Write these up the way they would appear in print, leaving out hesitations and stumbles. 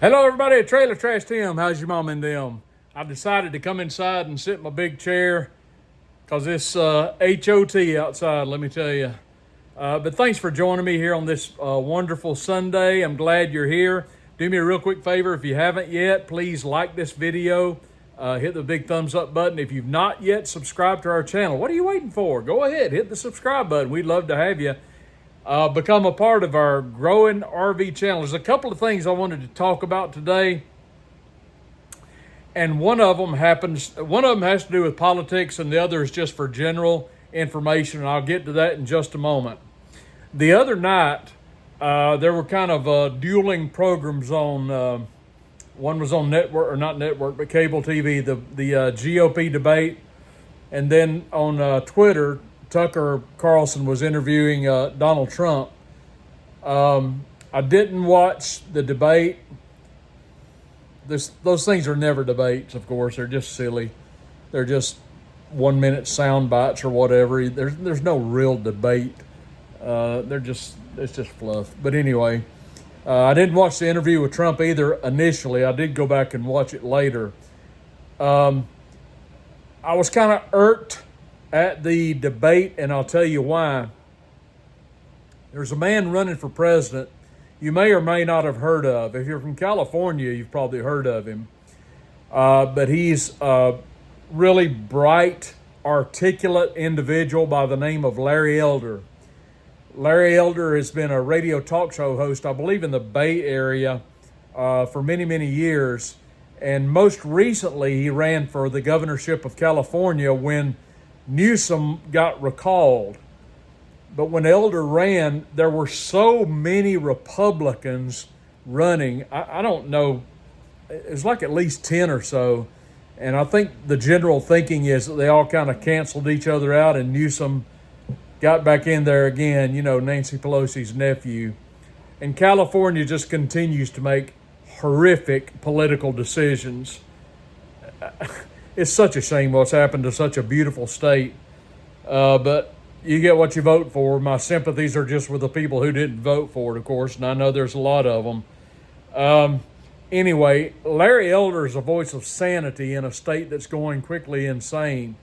Hello, everybody. Trailer Trash Tim. How's your mom and them? I decided to come inside and sit in my big chair because it's HOT outside, let me tell you. But thanks for joining me here on this wonderful Sunday. I'm glad you're here. Do me a real quick favor. If you haven't yet, please like this video. Hit the big thumbs up button. If you've not yet subscribed to our channel, what are you waiting for? Go ahead, hit the subscribe button. We'd love to have you become a part of our growing RV channel. There's a couple of things I wanted to talk about today, and one of them has to do with politics, and the other is just for general information, and I'll get to that in just a moment. The other night, there were kind of dueling programs on. One was on network, or not network, but cable TV, the GOP debate, and then on Twitter, Tucker Carlson was interviewing Donald Trump. I didn't watch the debate. Those things are never debates, of course. They're just silly. They're just 1 minute sound bites or whatever. There's no real debate. It's just fluff. But anyway, I didn't watch the interview with Trump either initially. I did go back and watch it later. I was kind of irked at the debate, and I'll tell you why. There's a man running for president you may or may not have heard of. If you're from California, you've probably heard of him. But he's a really bright, articulate individual by the name of Larry Elder. Larry Elder has been a radio talk show host, I believe, in the Bay Area for many, many years. And most recently, he ran for the governorship of California when Newsom got recalled. But when Elder ran, there were so many Republicans running. I don't know, it was like at least 10 or so. And I think the general thinking is that they all kind of canceled each other out, and Newsom got back in there again, Nancy Pelosi's nephew. And California just continues to make horrific political decisions. It's such a shame what's happened to such a beautiful state. But you get what you vote for. My sympathies are just with the people who didn't vote for it, of course, and I know there's a lot of them. Anyway, Larry Elder is a voice of sanity in a state that's going quickly insane.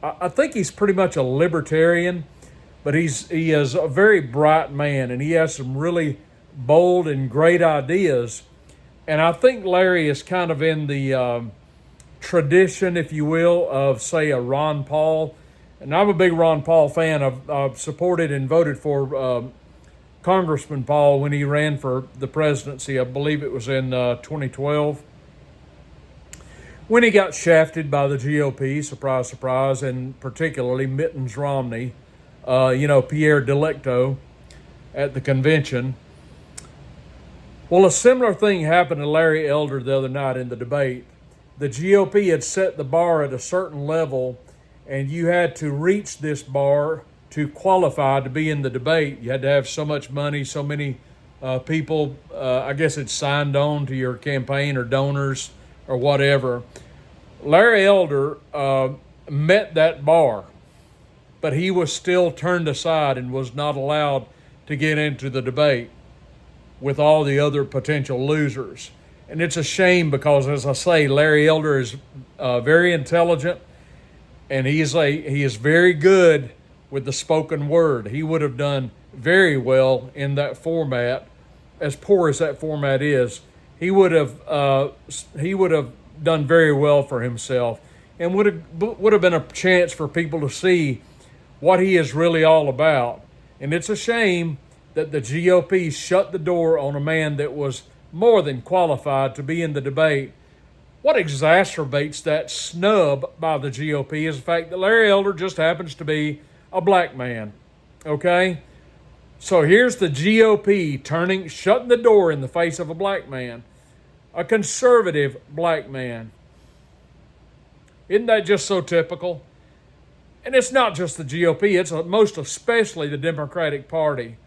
I think he's pretty much a libertarian, but he is a very bright man, and he has some really bold and great ideas. And I think Larry is kind of in the tradition, if you will, of, say, a Ron Paul. And I'm a big Ron Paul fan. I've supported and voted for Congressman Paul when he ran for the presidency. I believe it was in 2012. When he got shafted by the GOP, surprise, surprise, and particularly Mittens Romney, Pierre Delecto at the convention. Well, a similar thing happened to Larry Elder the other night in the debate. The GOP had set the bar at a certain level, and you had to reach this bar to qualify to be in the debate. You had to have so much money, so many people, I guess it's signed on to your campaign or donors or whatever. Larry Elder met that bar, but he was still turned aside and was not allowed to get into the debate with all the other potential losers. And it's a shame because, as I say, Larry Elder is very intelligent, and he is very good with the spoken word. He would have done very well in that format, as poor as that format is. He would have done very well for himself, and would have been a chance for people to see what he is really all about. And it's a shame that the GOP shut the door on a man that was more than qualified to be in the debate. What exacerbates that snub by the GOP is the fact that Larry Elder just happens to be a black man, okay? So here's the GOP shutting the door in the face of a black man, a conservative black man. Isn't that just so typical? And it's not just the GOP, it's most especially the Democratic Party.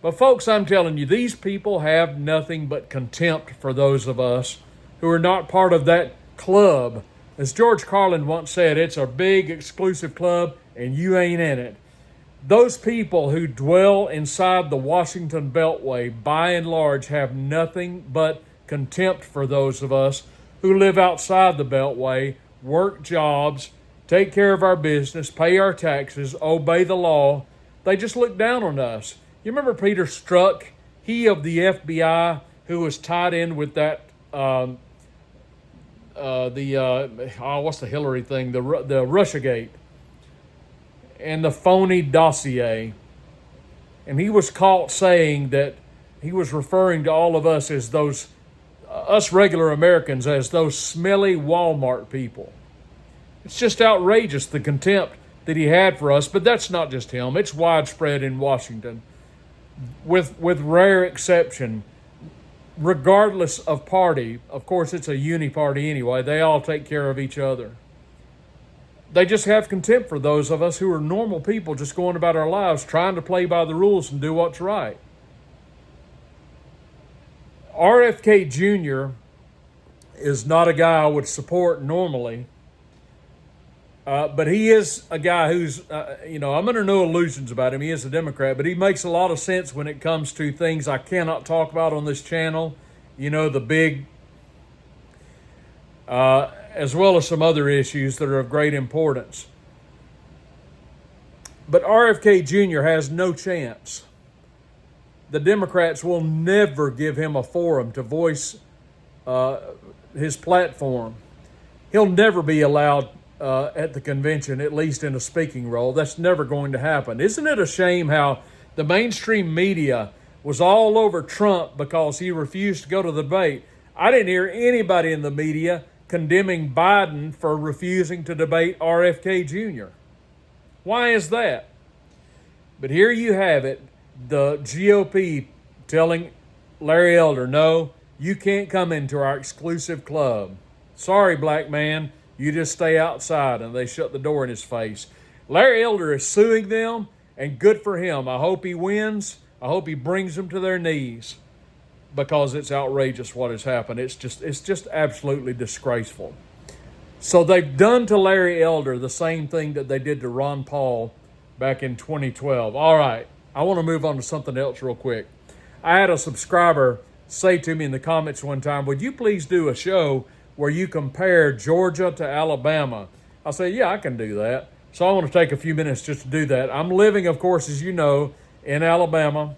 But folks, I'm telling you, these people have nothing but contempt for those of us who are not part of that club. As George Carlin once said, it's a big exclusive club and you ain't in it. Those people who dwell inside the Washington Beltway, by and large, have nothing but contempt for those of us who live outside the Beltway, work jobs, take care of our business, pay our taxes, obey the law. They just look down on us. You remember Peter Strzok, he of the FBI, who was tied in with that what's the Hillary thing, the Russiagate, and the phony dossier. And he was caught saying that he was referring to all of us as those, us regular Americans, as those smelly Walmart people. It's just outrageous, the contempt that he had for us. But that's not just him. It's widespread in Washington, with rare exception, regardless of party. Of course, it's a uni-party anyway. They all take care of each other. They just have contempt for those of us who are normal people just going about our lives trying to play by the rules and do what's right. RFK Jr. is not a guy I would support normally, but he is a guy who's, I'm under no illusions about him. He is a Democrat, but he makes a lot of sense when it comes to things I cannot talk about on this channel. The big, as well as some other issues that are of great importance. But RFK Jr. has no chance. The Democrats will never give him a forum to voice his platform. He'll never be allowed at the convention, at least in a speaking role. That's never going to happen. Isn't it a shame how the mainstream media was all over Trump because he refused to go to the debate? I didn't hear anybody in the media condemning Biden for refusing to debate RFK Jr. Why is that? But here you have it, the GOP telling Larry Elder, no, you can't come into our exclusive club. Sorry, black man, you just stay outside, and they shut the door in his face. Larry Elder is suing them, and good for him. I hope he wins. I hope he brings them to their knees, because it's outrageous what has happened. It's just absolutely disgraceful. So they've done to Larry Elder the same thing that they did to Ron Paul back in 2012. All right, I want to move on to something else real quick. I had a subscriber say to me in the comments one time, would you please do a show where you compare Georgia to Alabama? I said, yeah, I can do that. So I want to take a few minutes just to do that. I'm living, of course, as you know, in Alabama.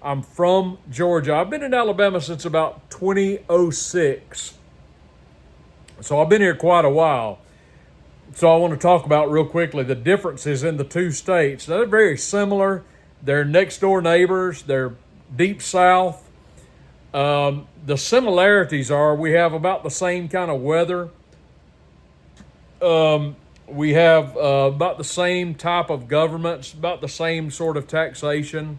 I'm from Georgia. I've been in Alabama since about 2006. So I've been here quite a while. So I want to talk about real quickly the differences in the two states. They're very similar. They're next door neighbors. They're deep south. The similarities are we have about the same kind of weather. We have about the same type of governments, about the same sort of taxation.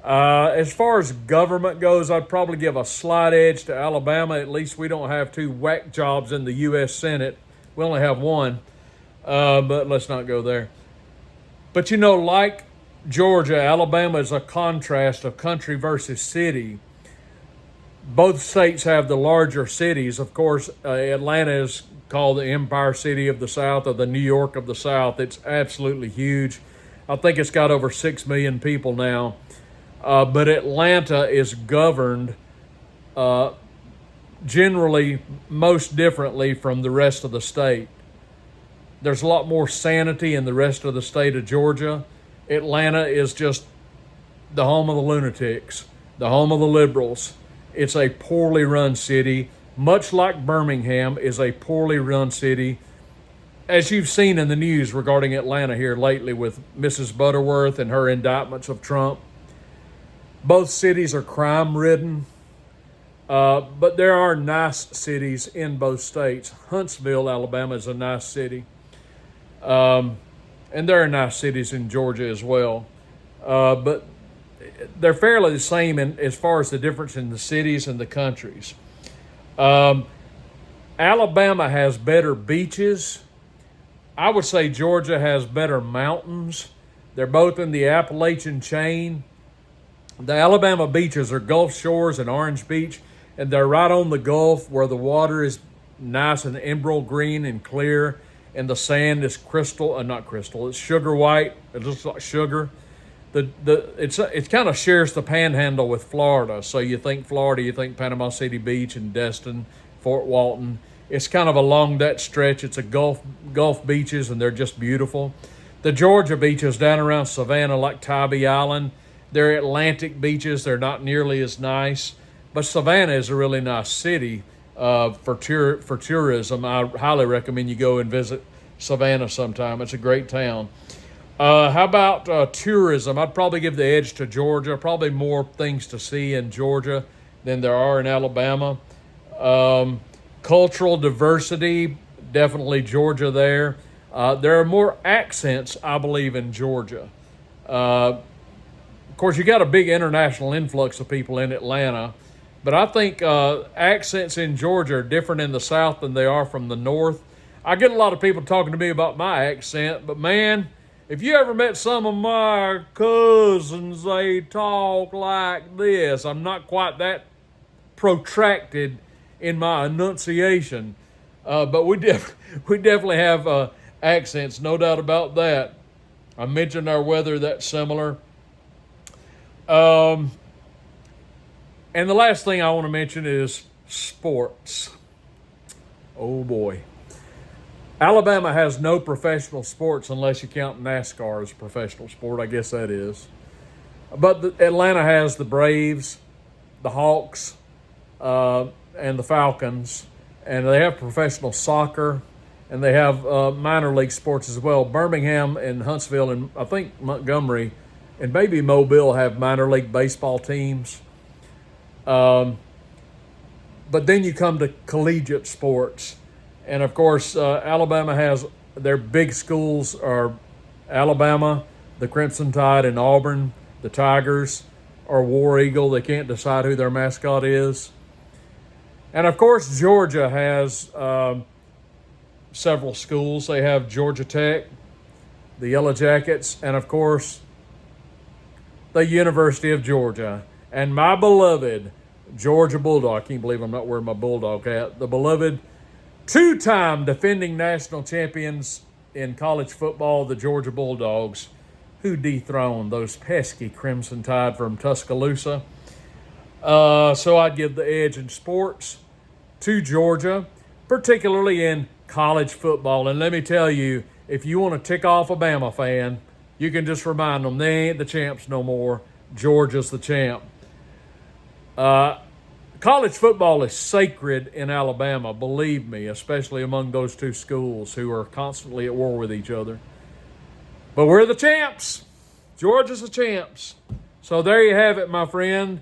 As far as government goes, I'd probably give a slight edge to Alabama. At least we don't have two whack jobs in the U.S. Senate. We only have one, but let's not go there. But like Georgia, Alabama is a contrast of country versus city. Both states have the larger cities. Of course, Atlanta is called the Empire City of the South, or the New York of the South. It's absolutely huge. I think it's got over 6 million people now. But Atlanta is governed generally most differently from the rest of the state. There's a lot more sanity in the rest of the state of Georgia. Atlanta is just the home of the lunatics, the home of the liberals. It's a poorly run city, much like Birmingham is a poorly run city. As you've seen in the news regarding Atlanta here lately with Mrs. Butterworth and her indictments of Trump. Both cities are crime-ridden, but there are nice cities in both states. Huntsville, Alabama is a nice city, and there are nice cities in Georgia as well. But they're fairly the same as far as the difference in the cities and the countries. Alabama has better beaches. I would say Georgia has better mountains. They're both in the Appalachian chain. The Alabama beaches are Gulf Shores and Orange Beach, and they're right on the Gulf where the water is nice and emerald green and clear. and the sand is not crystal, it's sugar white. It looks like sugar. It kind of shares the panhandle with Florida. So you think Florida, you think Panama City Beach and Destin, Fort Walton. It's kind of along that stretch. It's a Gulf beaches, and they're just beautiful. The Georgia beaches down around Savannah, like Tybee Island, they're Atlantic beaches. They're not nearly as nice, but Savannah is a really nice city for tourism. I highly recommend you go and visit Savannah sometime. It's a great town. How about tourism? I'd probably give the edge to Georgia. Probably more things to see in Georgia than there are in Alabama. Cultural diversity, definitely Georgia there. There are more accents, I believe, in Georgia. Of course, you got a big international influx of people in Atlanta, but I think accents in Georgia are different in the South than they are from the North. I get a lot of people talking to me about my accent, but man, if you ever met some of my cousins, they talk like this. I'm not quite that protracted in my enunciation, but we definitely have accents, no doubt about that. I mentioned our weather, that's similar. And the last thing I want to mention is sports. Oh boy. Alabama has no professional sports unless you count NASCAR as a professional sport. I guess that is. But Atlanta has the Braves, the Hawks, and the Falcons. And they have professional soccer, and they have minor league sports as well. Birmingham and Huntsville and I think Montgomery and maybe Mobile have minor league baseball teams. But then you come to collegiate sports. And, of course, Alabama has their big schools are Alabama, the Crimson Tide, and Auburn, the Tigers, or War Eagle. They can't decide who their mascot is. And, of course, Georgia has several schools. They have Georgia Tech, the Yellow Jackets, and, of course, the University of Georgia. And my beloved Georgia Bulldog, I can't believe I'm not wearing my Bulldog hat, the beloved two-time defending national champions in college football, the Georgia Bulldogs, who dethroned those pesky Crimson Tide from Tuscaloosa. So I'd give the edge in sports to Georgia, particularly in college football. And let me tell you, if you want to tick off a Bama fan, you can just remind them they ain't the champs no more. Georgia's the champ. College football is sacred in Alabama, believe me, especially among those two schools who are constantly at war with each other. But we're the champs. Georgia's the champs. So there you have it, my friend.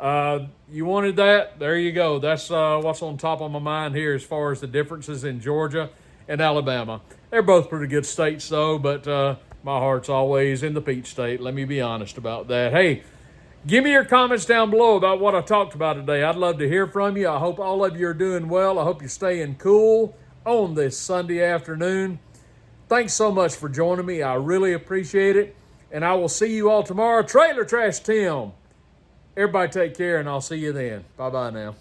You wanted that? There you go. That's what's on top of my mind here as far as the differences in Georgia and Alabama. They're both pretty good states, though, but my heart's always in the Peach State. Let me be honest about that. Hey, give me your comments down below about what I talked about today. I'd love to hear from you. I hope all of you are doing well. I hope you're staying cool on this Sunday afternoon. Thanks so much for joining me. I really appreciate it. And I will see you all tomorrow. Trailer Trash Tim. Everybody take care, and I'll see you then. Bye-bye now.